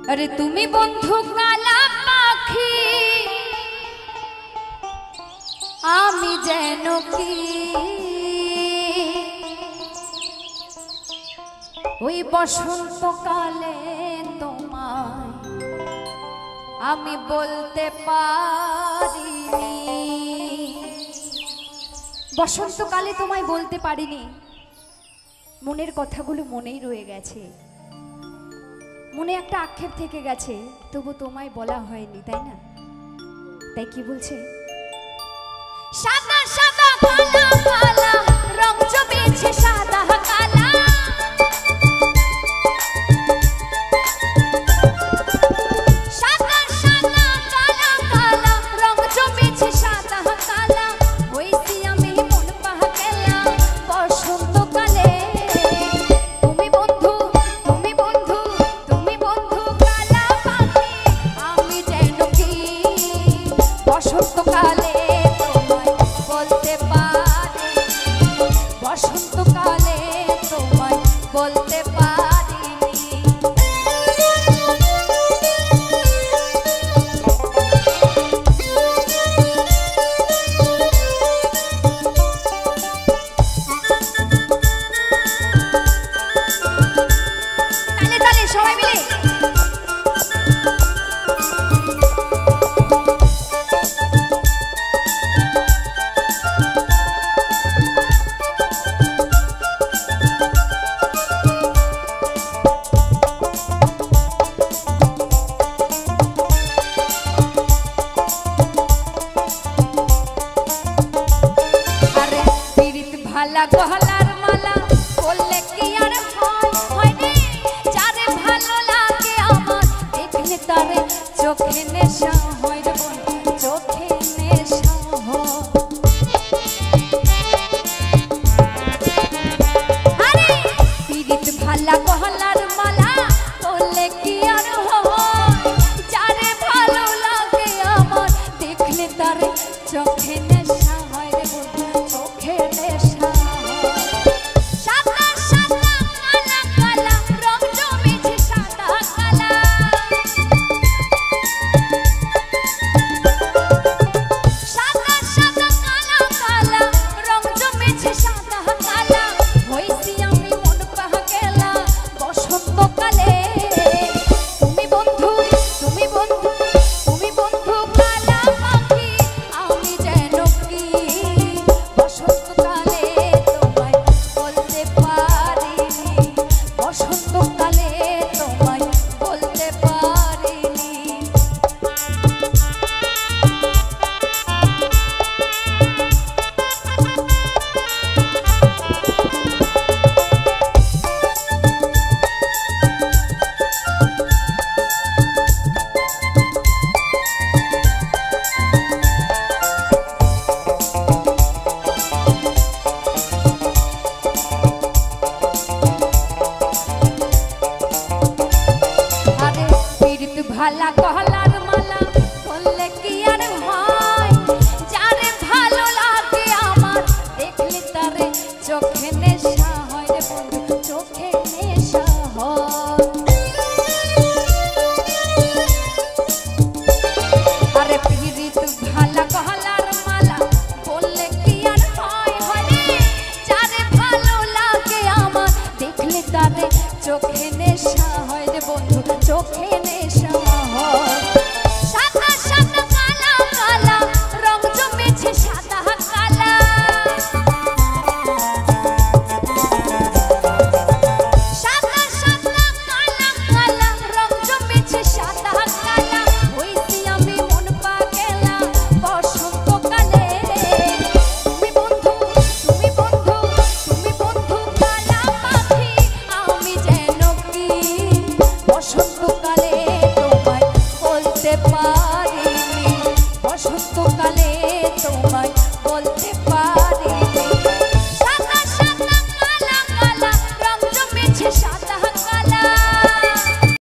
अरे तुम्हें बंधु काला पाखी आमी जेनो की ওই বসন্তকালে তোমায় আমি বলতে পারিনি বসন্তকালে তোমায় বলতে পারিনি মনের কথাগুলো মনেই রয়ে গেছে মনে একটা আক্ষেপ থেকে গেছে তবু তোমায় বলা হয়নি তাই না তাই কি বলছে সাদা সাদা কালা কালা রং জমেছে সাদা কালা গহলার মালা বললে কি আর হয় রে যারে ভালো লাগে আমার দেখলে তারে চোখে নেশা হয় রে চোখে নেশা হয় আরে পীড়িত ভালা গহলার মালা বললে কি আর হয় যারে ভালো লাগে আমার দেখলে তারে চোখে নেশা হয় রে চোখে নেশা ভালা গহলার মালা বললে কি আর হয় যারে ভালো লাগে আমার দেখলে তারে চোখে নেশা হয় রে বন্ধু চোখে নেশা হয় আরে পীড়িত ভালা গহলার মালা বললে কি আর হয় রে যারে ভালো লাগে আমার দেখলে তারে চোখে নেশা হয় রে বন্ধু চোখে